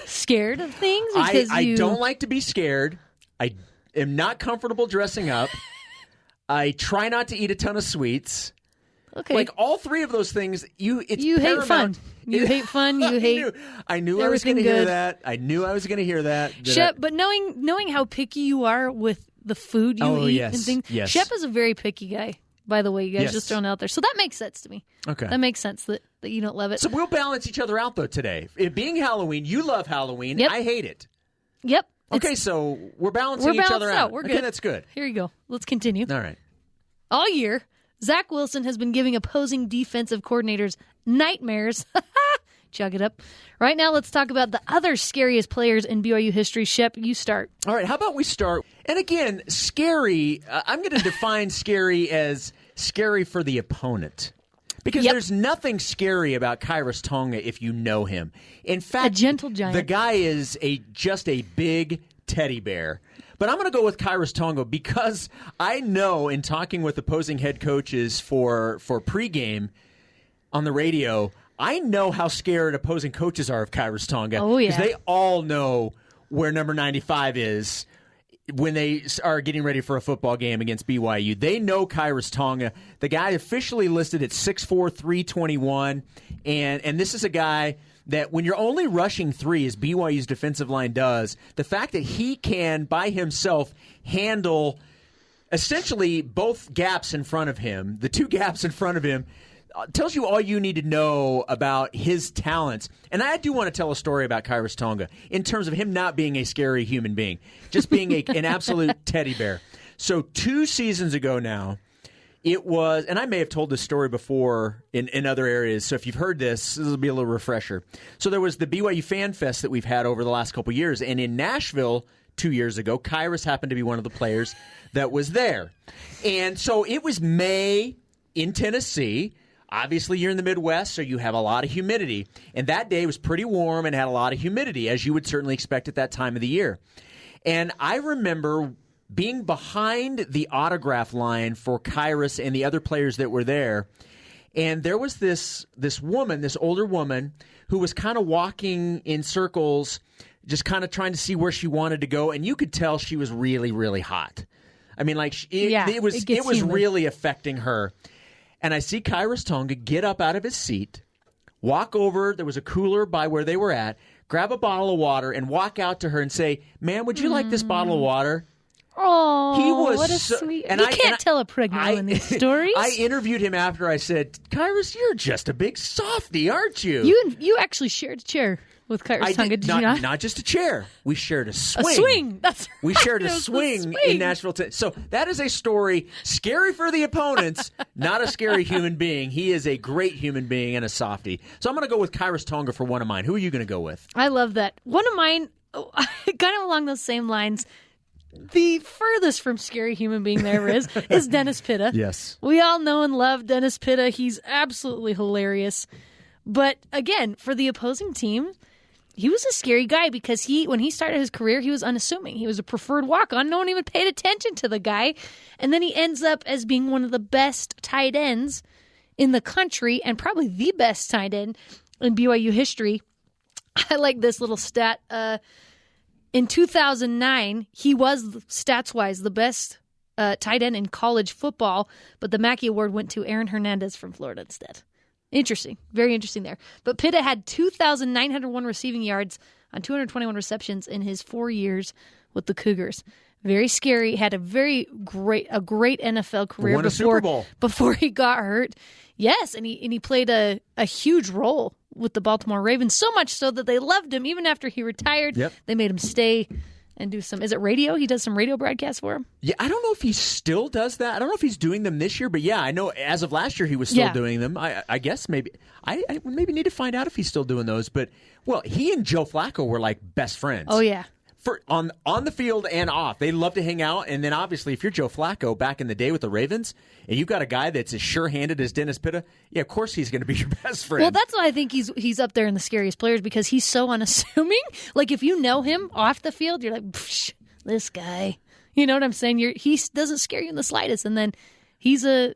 scared of things? I don't like to be scared. I am not comfortable dressing up. I try not to eat a ton of sweets. Okay. Like all three of those things, you hate fun. You hate fun. You hate. I knew I was going to hear that. I knew I was going to hear that. Shep, but knowing how picky you are with the food you eat and things, Shep is a very picky guy. By the way, you guys just throwing it out there, so that makes sense to me. Okay, that makes sense that you don't love it. So we'll balance each other out though today. It being Halloween, you love Halloween. Yep. I hate it. Yep. Okay, so we're balancing each other out. We're good. Okay, that's good. Here you go. Let's continue. All right. All year, Zach Wilson has been giving opposing defensive coordinators nightmares. Chug it up. Right now, let's talk about the other scariest players in BYU history. Shep, you start. All right, how about we start? And again, scary, I'm going to define scary as scary for the opponent. Because there's nothing scary about Kairos Tonga if you know him. In fact, a gentle giant. The guy is just a big teddy bear. But I'm going to go with Kairos Tonga because I know in talking with opposing head coaches for pregame on the radio, I know how scared opposing coaches are of Kairos Tonga. Oh, yeah. Because they all know where number 95 is when they are getting ready for a football game against BYU. They know Kairos Tonga. The guy officially listed at 6'4", 321, and this is a guy that when you're only rushing three, as BYU's defensive line does, the fact that he can, by himself, handle essentially both gaps in front of him, the two gaps in front of him, tells you all you need to know about his talents. And I do want to tell a story about Kairos Tonga in terms of him not being a scary human being, just being an absolute teddy bear. So 2 seasons ago now, it was, and I may have told this story before in other areas, so if you've heard this will be a little refresher. So there was the BYU Fan Fest that we've had over the last couple of years, and in Nashville 2 years ago, Kairos happened to be one of the players that was there. And so it was May in Tennessee. Obviously, you're in the Midwest, so you have a lot of humidity. And that day was pretty warm and had a lot of humidity, as you would certainly expect at that time of the year. And I remember being behind the autograph line for Kairos and the other players that were there. And there was this woman, this older woman, who was kind of walking in circles, just kind of trying to see where she wanted to go. And you could tell she was really, really hot. I mean, like, it was really affecting her. And I see Kairos Tonga get up out of his seat, walk over, there was a cooler by where they were at, grab a bottle of water, and walk out to her and say, "Ma'am, would you like this bottle of water?" Oh, he was what a sweet... You can't tell a pregnant in these stories. I interviewed him after. I said, "Kairos, you're just a big softy, aren't you?" You actually shared a chair with Kairos Tonga, did you not? Not just a chair. We shared a swing. A swing. That's right. We shared a swing in Nashville. So that is a story scary for the opponents, not a scary human being. He is a great human being and a softy. So I'm going to go with Kairos Tonga for one of mine. Who are you going to go with? I love that. One of mine, kind of along those same lines, the furthest from scary human being there is Dennis Pitta. Yes. We all know and love Dennis Pitta. He's absolutely hilarious. But again, for the opposing team, he was a scary guy because when he started his career, he was unassuming. He was a preferred walk-on. No one even paid attention to the guy. And then he ends up as being one of the best tight ends in the country and probably the best tight end in BYU history. I like this little stat. In 2009, he was, stats-wise, the best tight end in college football, but the Mackey Award went to Aaron Hernandez from Florida instead. Interesting. Very interesting there. But Pitta had 2,901 receiving yards on 221 receptions in his 4 years with the Cougars. Very scary. Had a great NFL career Won a Super Bowl before he got hurt. Yes, and he played a huge role with the Baltimore Ravens, so much so that they loved him even after he retired. Yep. They made him stay and do some, is it radio? He does some radio broadcasts for him? Yeah, I don't know if he still does that. I don't know if he's doing them this year, but yeah, I know as of last year he was still doing them. I guess maybe I maybe need to find out if he's still doing those. But, well, he and Joe Flacco were like best friends. Oh, yeah. On the field and off. They love to hang out. And then obviously if you're Joe Flacco back in the day with the Ravens and you've got a guy that's as sure-handed as Dennis Pitta, yeah, of course he's going to be your best friend. Well, that's why I think he's up there in the scariest players because he's so unassuming. Like if you know him off the field, you're like, psh, this guy. You know what I'm saying? He doesn't scare you in the slightest. And then he's a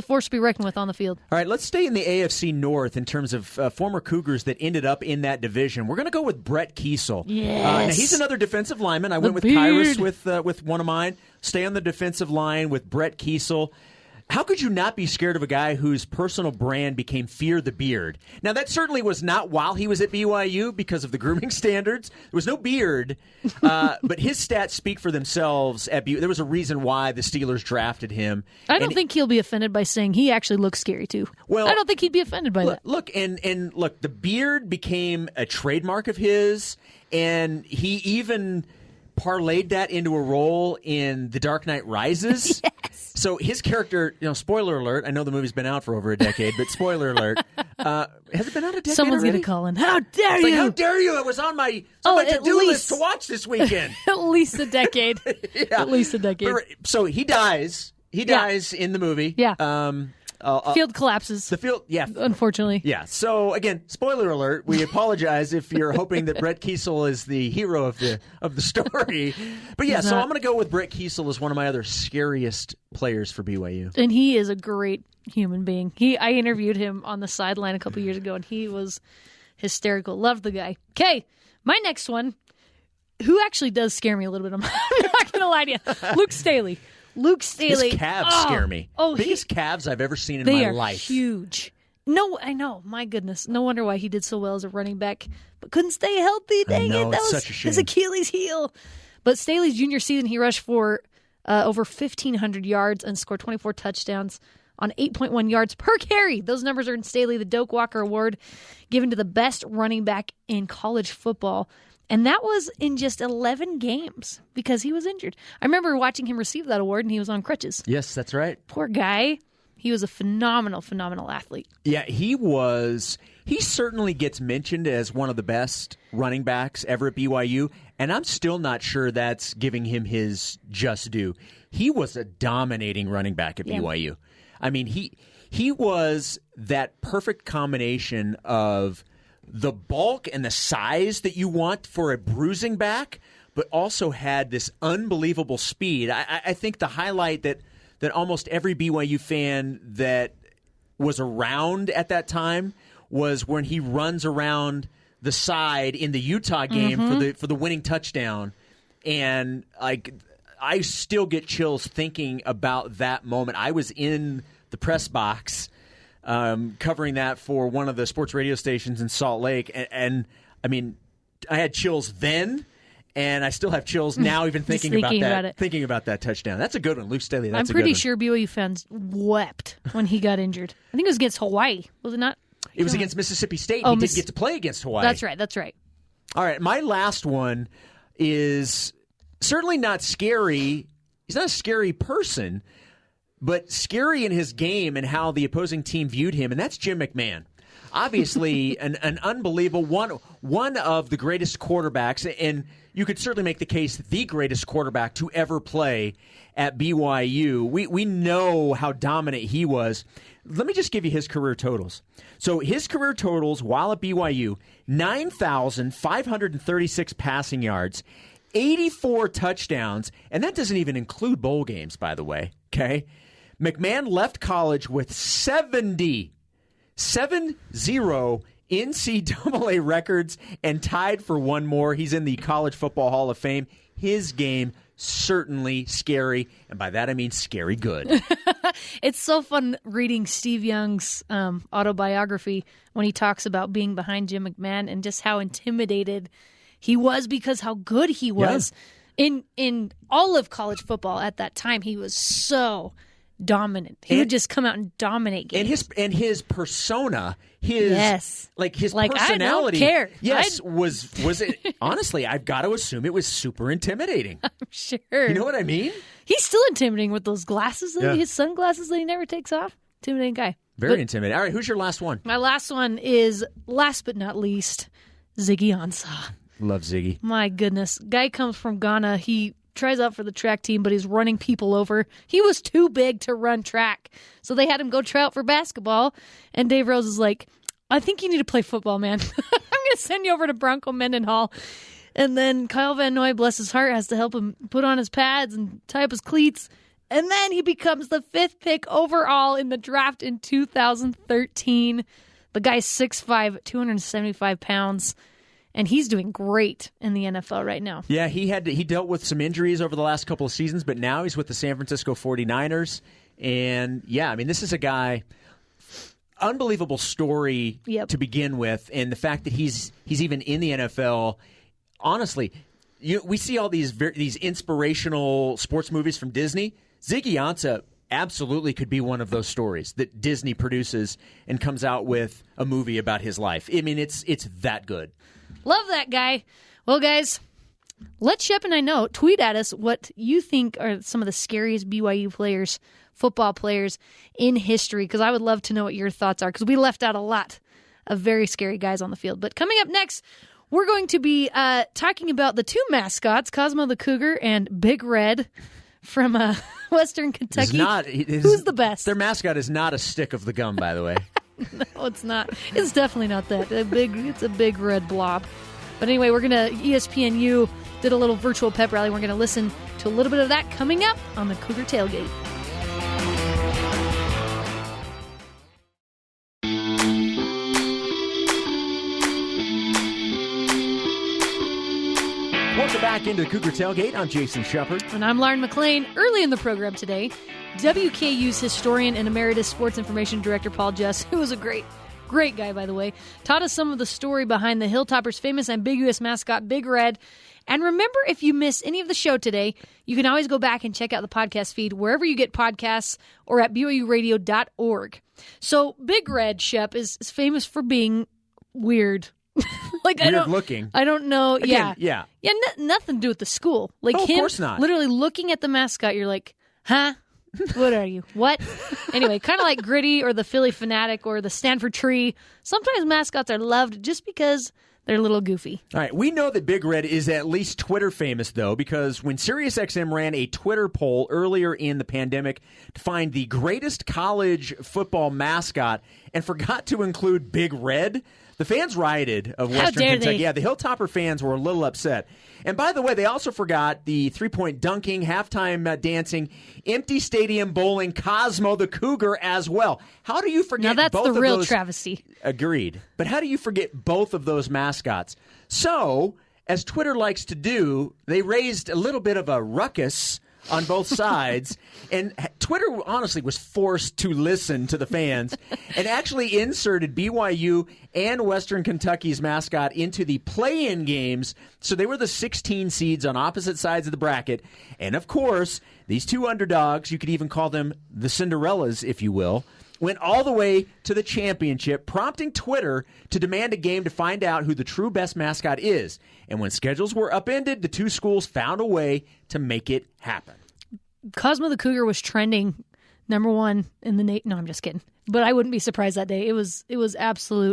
force to be reckoned with on the field. All right, let's stay in the AFC North in terms of former Cougars that ended up in that division. We're going to go with Brett Kiesel. Yes. Now he's another defensive lineman. I went with Kyrus with one of mine. Stay on the defensive line with Brett Kiesel. How could you not be scared of a guy whose personal brand became Fear the Beard? Now, that certainly was not while he was at BYU because of the grooming standards. There was no beard, but his stats speak for themselves at BYU. There was a reason why the Steelers drafted him. I don't think he'll be offended by saying he actually looks scary, too. Well, I don't think he'd be offended by that. Look, look, the beard became a trademark of his, and he even parlayed that into a role in The Dark Knight Rises. Yes. So his character, spoiler alert, I know the movie's been out for over a decade, but spoiler alert, has it been out a decade Someone's already? going to call in. How dare you? How dare you? It was on my to-do list to watch this weekend. At least a decade. Yeah. At least a decade. So he dies. He dies in the movie. Yeah. Field collapses. The field, yeah. Unfortunately. Yeah. So, again, spoiler alert. We apologize if you're hoping that Brett Kiesel is the hero of the story. But, yeah, so I'm going to go with Brett Kiesel as one of my other scariest players for BYU. And he is a great human being. I interviewed him on the sideline a couple years ago, and he was hysterical. Loved the guy. Okay, my next one, who actually does scare me a little bit. I'm not going to lie to you. Luke Staley. His calves scare me. Biggest calves I've ever seen in my life. They are huge. No, I know. My goodness. No wonder why he did so well as a running back, but couldn't stay healthy. Dang it. That was such a shame. his Achilles heel. But Staley's junior season, he rushed for over 1,500 yards and scored 24 touchdowns on 8.1 yards per carry. Those numbers earned Staley the Doak Walker Award, given to the best running back in college football. And that was in just 11 games because he was injured. I remember watching him receive that award, and he was on crutches. Yes, that's right. Poor guy. He was a phenomenal, phenomenal athlete. Yeah, he was. He certainly gets mentioned as one of the best running backs ever at BYU, and I'm still not sure that's giving him his just due. He was a dominating running back at BYU. I mean, he was that perfect combination of the bulk and the size that you want for a bruising back, but also had this unbelievable speed. I think the highlight that almost every BYU fan that was around at that time was when he runs around the side in the Utah game for the winning touchdown. And I still get chills thinking about that moment. I was in the press box covering that for one of the sports radio stations in Salt Lake. And I mean, I had chills then, and I still have chills now even thinking about that touchdown. That's a good one, Luke Staley. I'm pretty sure BYU fans wept when he got injured. I think it was against Hawaii, was it not? It was against Mississippi State. He did get to play against Hawaii. That's right. All right, my last one is certainly not scary. He's not a scary person, but scary in his game and how the opposing team viewed him, and that's Jim McMahon. Obviously, an unbelievable one of the greatest quarterbacks, and you could certainly make the case the greatest quarterback to ever play at BYU. We know how dominant he was. Let me just give you his career totals. So his career totals while at BYU, 9,536 passing yards, 84 touchdowns, and that doesn't even include bowl games, by the way, okay? McMahon left college with 70 NCAA records and tied for one more. He's in the College Football Hall of Fame. His game, certainly scary, and by that I mean scary good. It's so fun reading Steve Young's autobiography when he talks about being behind Jim McMahon and just how intimidated he was because how good he was. In all of college football at that time. He was so dominant. He would just come out and dominate games. And his persona, his personality. I don't care. Yes, was it honestly, I've got to assume it was super intimidating. I'm sure. You know what I mean? He's still intimidating with those glasses, his sunglasses that he never takes off. Intimidating guy. Very intimidating. All right, who's your last one? My last one is, last but not least, Ziggy Ansah. Love Ziggy. My goodness. Guy comes from Ghana. He tries out for the track team, but he's running people over. He was too big to run track. So they had him go try out for basketball. And Dave Rose is like, I think you need to play football, man. I'm going to send you over to Bronco Mendenhall. And then Kyle Van Noy, bless his heart, has to help him put on his pads and tie up his cleats. And then he becomes the 5th pick overall in the draft in 2013. The guy's 6'5", 275 pounds. And he's doing great in the NFL right now. Yeah, he dealt with some injuries over the last couple of seasons, but now he's with the San Francisco 49ers. And, yeah, I mean, this is a guy, unbelievable story to begin with. And the fact that he's even in the NFL, honestly, we see all these inspirational sports movies from Disney. Ziggy Ansah absolutely could be one of those stories that Disney produces and comes out with a movie about his life. I mean, it's that good. Love that guy. Well, guys, let Shep and I know. Tweet at us what you think are some of the scariest BYU players, football players in history, because I would love to know what your thoughts are, because we left out a lot of very scary guys on the field. But coming up next, we're going to be talking about the two mascots, Cosmo the Cougar and Big Red from Western Kentucky. Who's the best? Their mascot is not a stick of the gum, by the way. No, it's not. It's definitely not that. It's a big red blob. But anyway, ESPNU did a little virtual pep rally. We're going to listen to a little bit of that coming up on the Cougar Tailgate. Welcome back into the Cougar Tailgate. I'm Jason Shepard. And I'm Lauren McLean. Early in the program today, WKU's historian and emeritus sports information director Paul Jess, who was a great guy, by the way, taught us some of the story behind the Hilltoppers' famous ambiguous mascot, Big Red. And remember, if you missed any of the show today, you can always go back and check out the podcast feed wherever you get podcasts or at BYUradio.org. So Big Red, Shep, is famous for being weird. Weird looking. I don't know. Again, yeah. Nothing to do with the school. Of course not. Literally looking at the mascot, you're like, huh? What are you? What? Anyway, kind of like Gritty or the Philly Fanatic or the Stanford Tree. Sometimes mascots are loved just because they're a little goofy. All right, we know that Big Red is at least Twitter famous, though, because when SiriusXM ran a Twitter poll earlier in the pandemic to find the greatest college football mascot and forgot to include Big Red, the fans rioted of Western Kentucky. Yeah, the Hilltopper fans were a little upset. And by the way, they also forgot the three-point dunking, halftime dancing, empty stadium bowling, Cosmo the Cougar as well. How do you forget both of those? Now that's the real travesty. Agreed. But how do you forget both of those mascots? So, as Twitter likes to do, they raised a little bit of a ruckus on both sides, and Twitter honestly was forced to listen to the fans and actually inserted BYU and Western Kentucky's mascot into the play-in games, so they were the 16 seeds on opposite sides of the bracket. And of course, these two underdogs, you could even call them the Cinderellas, if you will, went all the way to the championship, prompting Twitter to demand a game to find out who the true best mascot is. And when schedules were upended, the two schools found a way to make it happen. Cosmo the Cougar was trending #1 in the No, I'm just kidding. But I wouldn't be surprised that day. It was absolute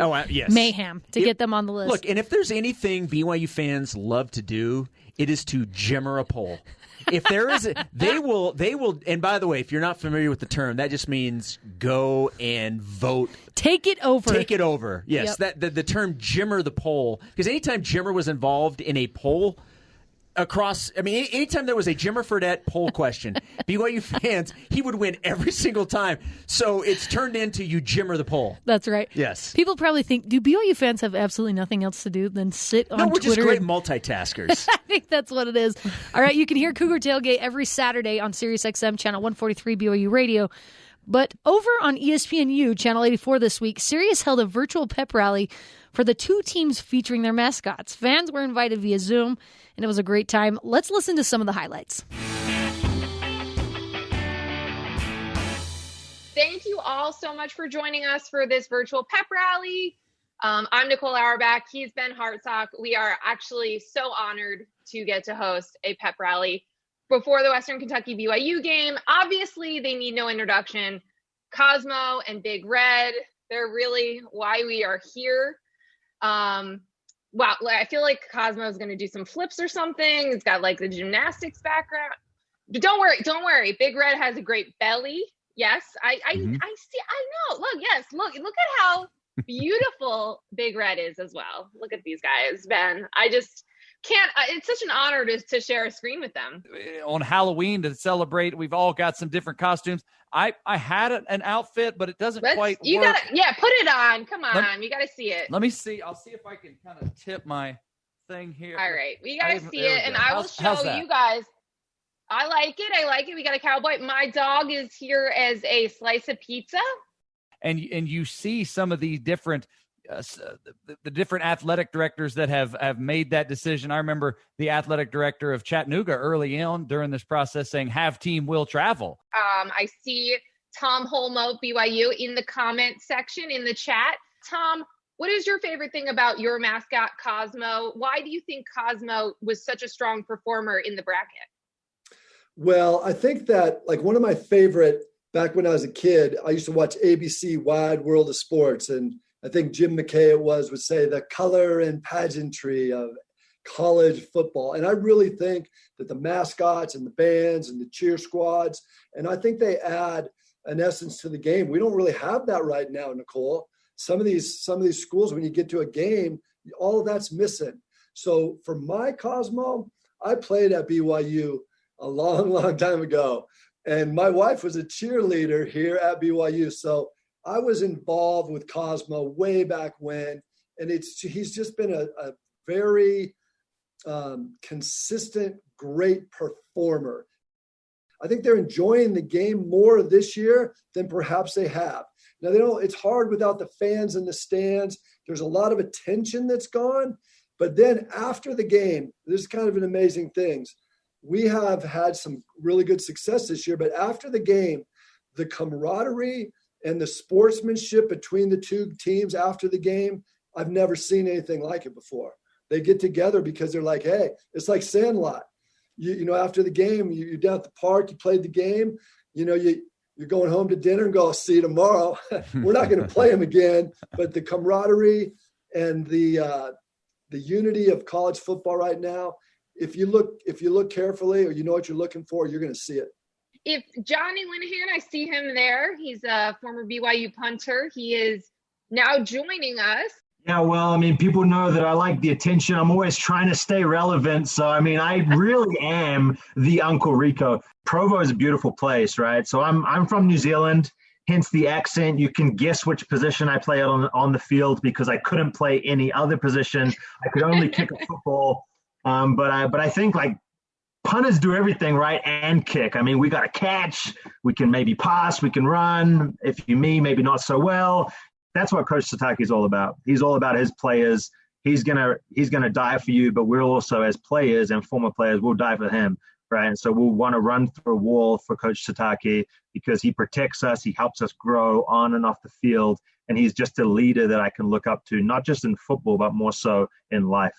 mayhem to get them on the list. Look, and if there's anything BYU fans love to do, it is to jimmer a poll. If there is, they will. And by the way, if you're not familiar with the term, that just means go and vote. Take it over. Take it over. Yes, yep. The term jimmer the poll, because anytime jimmer was involved in a poll, across. I mean, anytime there was a Jimmer Fredette poll question, BYU fans, he would win every single time. So it's turned into you Jimmer the poll. That's right. Yes. People probably think, do BYU fans have absolutely nothing else to do than sit on Twitter? No, we're just great multitaskers. I think that's what it is. All right, you can hear Cougar Tailgate every Saturday on SiriusXM channel 143 BYU Radio. But over on ESPNU, Channel 84 this week, Sirius held a virtual pep rally for the two teams featuring their mascots. Fans were invited via Zoom, and it was a great time. Let's listen to some of the highlights. Thank you all so much for joining us for this virtual pep rally. I'm Nicole Auerbach. He's Ben Hartsock. We are actually so honored to get to host a pep rally before the Western Kentucky BYU game. Obviously, they need no introduction. Cosmo and Big Red, they're really why we are here. Wow, I feel like Cosmo is going to do some flips or something. It's got like the gymnastics background. But don't worry. Big Red has a great belly. Yes, I see. I know. Look at how beautiful Big Red is as well. Look at these guys, Ben. I just can't. It's such an honor to share a screen with them. On Halloween to celebrate, we've all got some different costumes. I had an outfit, but it doesn't quite you work. Put it on. Come on, you got to see it. Let me see. I'll see if I can kind of tip my thing here. All right, we got to see it, and I will show you guys. I like it. We got a cowboy. My dog is here as a slice of pizza. And you see some of these different the different athletic directors that have made that decision. I remember the athletic director of Chattanooga early on during this process saying, have team will travel. I see Tom Holmo, BYU, in the comment section in the chat. Tom, what is your favorite thing about your mascot, Cosmo? Why do you think Cosmo was such a strong performer in the bracket? Well, I think that like one of my favorite, back when I was a kid, I used to watch ABC Wide World of Sports. And I think Jim McKay would say the color and pageantry of college football. And I really think that the mascots and the bands and the cheer squads, and I think they add an essence to the game. We don't really have that right now, Nicole. Some of these schools, when you get to a game, all of that's missing. So for my Cosmo, I played at BYU a long, long time ago. And my wife was a cheerleader here at BYU. So I was involved with Cosmo way back when. And he's just been a very consistent, great performer. I think they're enjoying the game more this year than perhaps they have. Now, it's hard without the fans in the stands. There's a lot of attention that's gone. But then after the game, this is kind of an amazing thing. We have had some really good success this year, but after the game, the camaraderie and the sportsmanship between the two teams after the game, I've never seen anything like it before. They get together because they're like, hey, it's like Sandlot. You know, after the game, you're down at the park, you played the game, you're going home to dinner and go, I'll see you tomorrow. We're not going to play them again, but the camaraderie and the unity of college football right now, if you look carefully or you know what you're looking for, you're going to see it. If Johnny Linehan, I see him there. He's a former BYU punter. He is now joining us. Yeah, well, I mean, people know that I like the attention. I'm always trying to stay relevant. So, I mean, I really am the Uncle Rico. Provo is a beautiful place, right? So I'm from New Zealand, hence the accent. You can guess which position I play on the field because I couldn't play any other position. I could only kick a football. But I think like punters do everything right and kick. I mean, we got to catch, we can maybe pass, we can run. If you maybe not so well. That's what Coach Satake is all about. He's all about his players. He's gonna die for you, but we're also as players and former players, we'll die for him, right? And so we'll want to run through a wall for Coach Satake because he protects us, he helps us grow on and off the field, and he's just a leader that I can look up to, not just in football, but more so in life.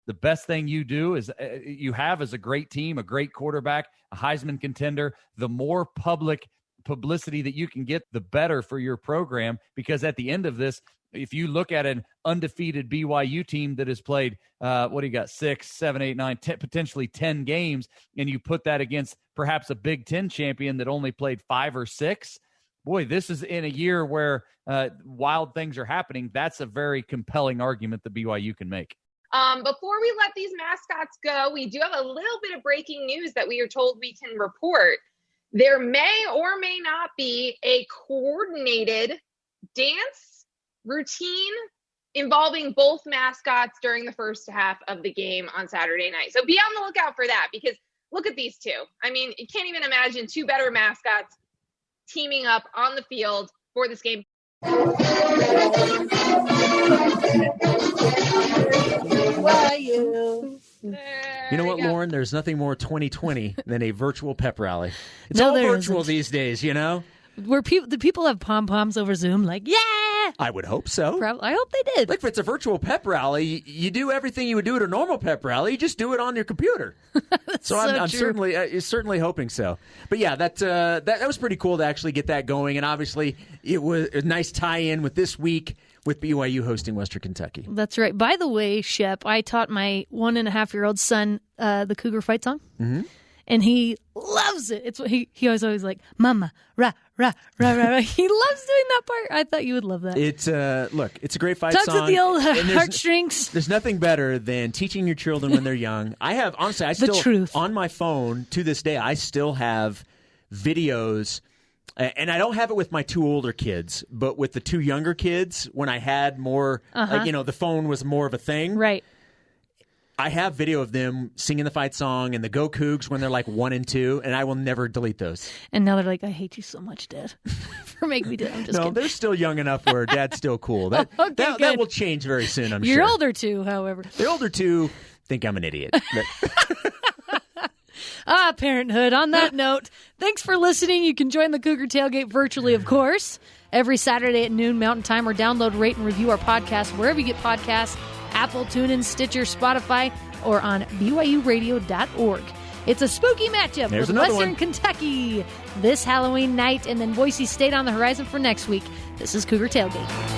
The best thing you do is you have as a great team, a great quarterback, a Heisman contender. The more publicity that you can get, the better for your program, because at the end of this, if you look at an undefeated BYU team that has played, 6, 7, 8, 9, 10, potentially 10 games, and you put that against perhaps a Big Ten champion that only played 5 or 6, boy, this is in a year where wild things are happening. That's a very compelling argument that BYU can make. Before we let these mascots go, we do have a little bit of breaking news that we are told we can report. There may or may not be a coordinated dance routine involving both mascots during the first half of the game on Saturday night. So be on the lookout for that, because look at these two. I mean, you can't even imagine two better mascots teaming up on the field for this game. You know what, Lauren? There's nothing more 2020 than a virtual pep rally. It's No, all there virtual isn't. these days, you know? Where the people have pom-poms over Zoom, like, yeah! I would hope so. I hope they did. Like, if it's a virtual pep rally, you do everything you would do at a normal pep rally. You just do it on your computer. So I'm certainly hoping so. But yeah, that was pretty cool to actually get that going. And obviously, it was a nice tie-in with this week with BYU hosting Western Kentucky. That's right. By the way, Shep, I taught my 1.5-year-old son the Cougar fight song. Mm-hmm. And he loves it. It's what he was always like, "Mama, rah, rah, rah, rah, rah." He loves doing that part. I thought you would love that. It's it's a great fight Tugs song. at the old heartstrings. There's nothing better than teaching your children when they're young. I have, honestly, on my phone to this day, I still have videos, and I don't have it with my two older kids, but with the two younger kids, when I had more, the phone was more of a thing. Right. I have video of them singing the fight song and the Go Cougs when they're like 1 and 2, and I will never delete those. And now they're like, "I hate you so much, Dad," for making me do it. I'm just kidding. They're still young enough where Dad's still cool. That will change very soon, I'm sure. Your older two, however. The older two think I'm an idiot. Parenthood. On that note, thanks for listening. You can join the Cougar Tailgate virtually, of course, every Saturday at noon Mountain Time, or download, rate, and review our podcast wherever you get podcasts. Apple, TuneIn, Stitcher, Spotify, or on BYURadio.org. It's a spooky matchup with Western Kentucky this Halloween night, and then Boise State on the horizon for next week. This is Cougar Tailgate.